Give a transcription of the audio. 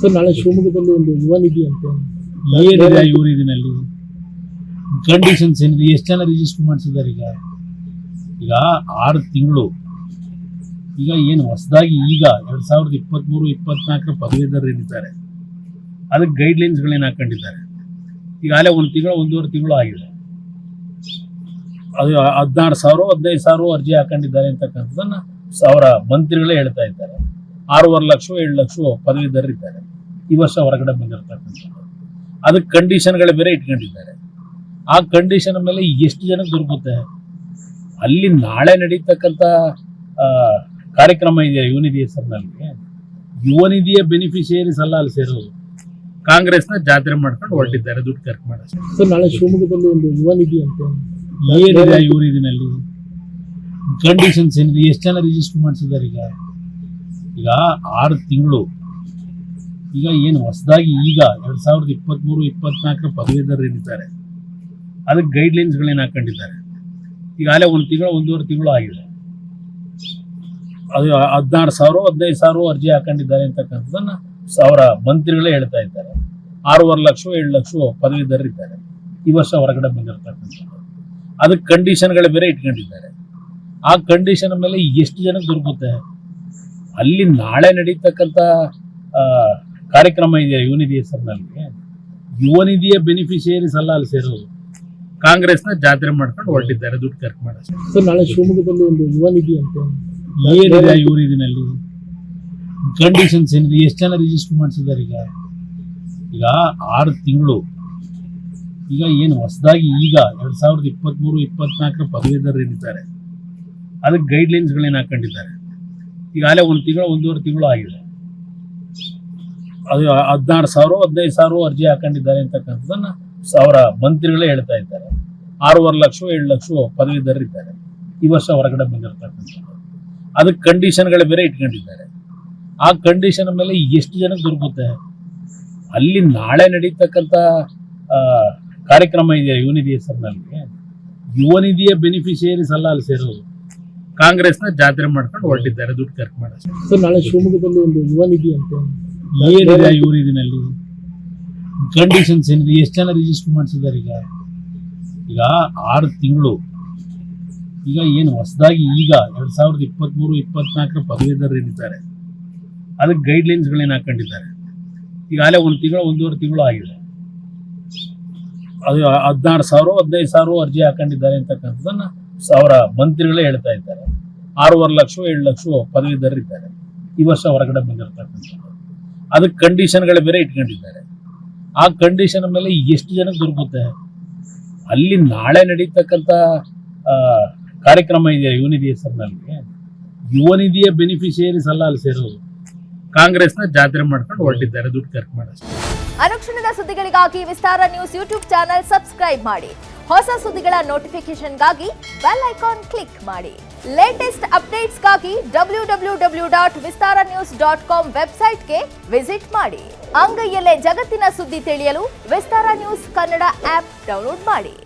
Sir ನಾಳೆ ಶಿವಮೊಗ್ಗದಲ್ಲಿ ಒಂದು ಯುವ ನಿಧಿ ಅಂತ ಏನಿದೆ ಯುವ ನಿಧಿನಲ್ಲಿ ಕಂಡೀಷನ್ಸ್ ಏನಿದೆ? ಎಷ್ಟು ಜನ ರಿಜಿಸ್ಟರ್ ಮಾಡಿಸಿದ್ದಾರೆ? ಈಗ 6 ತಿಂಗಳು. ಈಗ ಏನು ಹೊಸದಾಗಿ ಈಗ 2023-24 ಪದವೀಧರರು ಏನಿದ್ದಾರೆ ಅದಕ್ಕೆ ಗೈಡ್ಲೈನ್ಸ್ಗಳೇನು ಹಾಕೊಂಡಿದ್ದಾರೆ. ಈಗಾಗಲೇ 1 ತಿಂಗಳು 1.5 ತಿಂಗಳು ಆಗಿದೆ. ಅದು 16,000 15,000 ಅರ್ಜಿ ಹಾಕೊಂಡಿದ್ದಾರೆ ಅಂತಕ್ಕಂಥದ್ದನ್ನು ಅವರ ಮಂತ್ರಿಗಳೇ ಹೇಳ್ತಾ ಇದ್ದಾರೆ. 6.5 ಲಕ್ಷ 7 ಲಕ್ಷ ಪದವೀಧರರು ಇದ್ದಾರೆ ಈ ವರ್ಷ ಹೊರಗಡೆ ಬಂದಿರತಕ್ಕಂಥದ್ದು. ಅದಕ್ಕೆ ಕಂಡೀಷನ್ಗಳು ಬೇರೆ ಇಟ್ಕೊಂಡಿದ್ದಾರೆ. ಆ ಕಂಡೀಷನ್ ಮೇಲೆ ಎಷ್ಟು ಜನಕ್ಕೆ ದೊರಕುತ್ತೆ? ಅಲ್ಲಿ ನಾಳೆ ನಡೀತಕ್ಕಂಥ ಕಾರ್ಯಕ್ರಮ ಇದೆ ಯುವ ನಿಧಿ ಹೆಸರಿನಲ್ಲಿ. ಯುವ ನಿಧಿಯ ಬೆನಿಫಿಷಿಯರೀಸ್ ಅಲ್ಲ ಅಲ್ಲಿ ಸೇರೋದು. ಕಾಂಗ್ರೆಸ್ನ ಜಾತ್ರೆ ಮಾಡ್ಕೊಂಡು ಹೊರಟಿದ್ದಾರೆ ದುಡ್ಡು ಖರ್ಚು ಮಾಡೋದು. ಸರ್ ನಾಳೆ ಶಿವಮೊಗ್ಗದಲ್ಲಿ ಒಂದು ಯುವ ನಿಧಿ ಅಂತ ಏನಿದೆ ಯುವ ನಿಧಿನಲ್ಲಿ ಕಂಡೀಷನ್ಸ್ ಏನಿದೆ? ಎಷ್ಟು ಜನ ರಿಜಿಸ್ಟರ್ ಮಾಡಿಸಿದ್ದಾರೆ? ಈಗ 6 ತಿಂಗಳು. ಈಗ ಏನು ಹೊಸದಾಗಿ ಈಗ 2023-24 ಪದವೀಧರರು ಏನಿದ್ದಾರೆ ಅದಕ್ಕೆ ಗೈಡ್ಲೈನ್ಸ್ಗಳೇನು ಹಾಕೊಂಡಿದ್ದಾರೆ. ಈಗಾಗಲೇ 1 ತಿಂಗಳು 1.5 ತಿಂಗಳು ಆಗಿದೆ. ಅದು 16,000 15,000 ಅರ್ಜಿ ಹಾಕೊಂಡಿದ್ದಾರೆ ಅಂತಕ್ಕಂಥದ್ದನ್ನು ಅವರ ಮಂತ್ರಿಗಳೇ ಹೇಳ್ತಾ ಇದ್ದಾರೆ. 6.5 ಲಕ್ಷ 7 ಲಕ್ಷ ಪದವೀಧರರು ಇದ್ದಾರೆ ಈ ವರ್ಷ ಹೊರಗಡೆ ಬಂದಿರತಕ್ಕಂಥದ್ದು. ಅದಕ್ಕೆ ಕಂಡೀಷನ್ಗಳು ಬೇರೆ ಇಟ್ಕೊಂಡಿದ್ದಾರೆ. ಆ ಕಂಡೀಷನ್ ಮೇಲೆ ಎಷ್ಟು ಜನಕ್ಕೆ ದೊರಕುತ್ತೆ? ಅಲ್ಲಿ ನಾಳೆ ನಡೀತಕ್ಕಂಥ ಕಾರ್ಯಕ್ರಮ ಇದೆ ಯುವ ನಿಧಿ ಹೆಸರಿನಲ್ಲಿ. ಯುವ ನಿಧಿಯ ಬೆನಿಫಿಷಿಯರೀಸ್ ಅಲ್ಲ ಅಲ್ಲಿ ಸೇರೋದು. ಕಾಂಗ್ರೆಸ್ನ ಜಾತ್ರೆ ಮಾಡ್ಕೊಂಡು ಹೊರಟಿದ್ದಾರೆ ದುಡ್ಡು ಖರ್ಚು ಮಾಡೋದು. ಸರ್ ನಾಳೆ ಶಿವಮೊಗ್ಗದಲ್ಲಿ ಒಂದು ಯುವ ನಿಧಿ ಅಂತ ಏನಿದೆ ಯುವ ನಿಧಿನಲ್ಲಿ ಕಂಡೀಷನ್ಸ್ ಏನಿದೆ? ಎಷ್ಟು ಜನ ರಿಜಿಸ್ಟರ್ ಮಾಡಿಸಿದ್ದಾರೆ? ಈಗ 6 ತಿಂಗಳು. ಈಗ ಏನು ಹೊಸದಾಗಿ ಈಗ 2023-24 ಪದವೀಧರರು ಏನಿದ್ದಾರೆ ಅದಕ್ಕೆ ಗೈಡ್ಲೈನ್ಸ್ಗಳೇನು ಹಾಕೊಂಡಿದ್ದಾರೆ. ಈಗಾಗಲೇ 1 ತಿಂಗಳು 1.5 ತಿಂಗಳು ಆಗಿದೆ. ಅದು 16,000 15,000 ಅರ್ಜಿ ಹಾಕೊಂಡಿದ್ದಾರೆ ಅಂತಕ್ಕಂಥದ್ದನ್ನು ಅವರ ಮಂತ್ರಿಗಳೇ ಹೇಳ್ತಾ ಇದ್ದಾರೆ. 6.5 ಲಕ್ಷ 7 ಲಕ್ಷ ಪದವೀಧರರು ಇದ್ದಾರೆ ಈ ವರ್ಷ ಹೊರಗಡೆ ಬಂದಿರತಕ್ಕಂಥದ್ದು. ಅದಕ್ಕೆ ಕಂಡೀಷನ್ಗಳು ಬೇರೆ ಇಟ್ಕೊಂಡಿದ್ದಾರೆ. ಆ ಕಂಡೀಷನ್ ಮೇಲೆ ಎಷ್ಟು ಜನಕ್ಕೆ ದೊರಕುತ್ತೆ? ಅಲ್ಲಿ ನಾಳೆ ನಡೀತಕ್ಕಂಥ ಕಾರ್ಯಕ್ರಮ ಇದೆ ಯುವ ನಿಧಿ ಹೆಸರಿನಲ್ಲಿ. ಯುವ ನಿಧಿಯ ಬೆನಿಫಿಷಿಯರೀಸ್ ಅಲ್ಲ ಅಲ್ಲಿ ಸೇರೋದು. ಕಾಂಗ್ರೆಸ್ನ ಜಾತ್ರೆ ಮಾಡ್ಕೊಂಡು ಹೊರಟಿದ್ದಾರೆ ದುಡ್ಡು ಖರ್ಚು ಮಾಡೋದು. ಸರ್ ನಾಳೆ ಶಿವಮೊಗ್ಗದಲ್ಲಿ ಒಂದು ಯುವ ನಿಧಿ ಅಂತ ಏನಿದೆ ಯುವ ನಿಧಿನಲ್ಲಿ ಕಂಡೀಷನ್ಸ್ ಏನಿದೆ? ಎಷ್ಟು ಜನ ರಿಜಿಸ್ಟರ್ ಮಾಡಿಸಿದ್ದಾರೆ? ಈಗ 6 ತಿಂಗಳು. ಈಗ ಏನು ಹೊಸದಾಗಿ ಈಗ 2023-24 ಪದವೀಧರರು ಏನಿದ್ದಾರೆ ಅದಕ್ಕೆ ಗೈಡ್ಲೈನ್ಸ್ಗಳೇನು ಹಾಕೊಂಡಿದ್ದಾರೆ. ಈಗಾಗಲೇ 1 ತಿಂಗಳು 1.5 ತಿಂಗಳು ಆಗಿದೆ. ಅದು 16,000 15,000 ಅರ್ಜಿ ಹಾಕೊಂಡಿದ್ದಾರೆ ಅಂತಕ್ಕಂಥದ್ದನ್ನು ಅವರ ಮಂತ್ರಿಗಳೇ ಹೇಳ್ತಾ ಇದ್ದಾರೆ. 6.5 ಲಕ್ಷ 7 ಲಕ್ಷ ಪದವೀಧರರು ಇದ್ದಾರೆ ಈ ವರ್ಷ ಹೊರಗಡೆ ಬಂದಿರತಕ್ಕಂಥದ್ದು. ಅದಕ್ಕೆ ಕಂಡೀಷನ್ಗಳು ಬೇರೆ ಇಟ್ಕೊಂಡಿದ್ದಾರೆ. ಆ ಕಂಡೀಷನ್ ಮೇಲೆ ಎಷ್ಟು ಜನಕ್ಕೆ ದೊರಕುತ್ತೆ? ಅಲ್ಲಿ ನಾಳೆ ನಡೀತಕ್ಕಂಥ ಕಾರ್ಯಕ್ರಮ ಇದೆ ಯುವ ನಿಧಿ ಹೆಸರಿನಲ್ಲಿ. ಯುವ ನಿಧಿಯ ಬೆನಿಫಿಷಿಯರೀಸ್ ಅಲ್ಲ ಅಲ್ಲಿ ಸೇರೋದು. ಕಾಂಗ್ರೆಸ್ನ ಜಾತ್ರೆ ಮಾಡ್ಕೊಂಡು ಹೊರಟಿದ್ದಾರೆ ದುಡ್ಡು ಖರ್ಚು ಮಾಡೋದು. ಅನುಕ್ಷಣದ ಸುದ್ದಿಗಳಿಗಾಗಿ ವಿಸ್ತಾರ ನ್ಯೂಸ್ ಯೂಟ್ಯೂಬ್ ಚಾನೆಲ್ ಸಬ್ಸ್ಕ್ರೈಬ್ ಮಾಡಿ. ಹೊಸ ಸುದ್ದಿಗಳ ನೋಟಿಫಿಕೇಶನ್ಗಾಗಿ ಬೆಲ್ ಐಕಾನ್ ಕ್ಲಿಕ್ ಮಾಡಿ. ಲೇಟೆಸ್ಟ್ ಅಪ್ಡೇಟ್ಸ್ಗಾಗಿ www.vistaranews.com ವೆಬ್ಸೈಟ್ಗೆ ವಿಸಿಟ್ ಮಾಡಿ. ಅಂಗೈಯಲ್ಲೇ ಜಗತ್ತಿನ ಸುದ್ದಿ ತಿಳಿಯಲು ವಿಸ್ತಾರ ನ್ಯೂಸ್ ಕನ್ನಡ ಆಪ್ ಡೌನ್ಲೋಡ್ ಮಾಡಿ.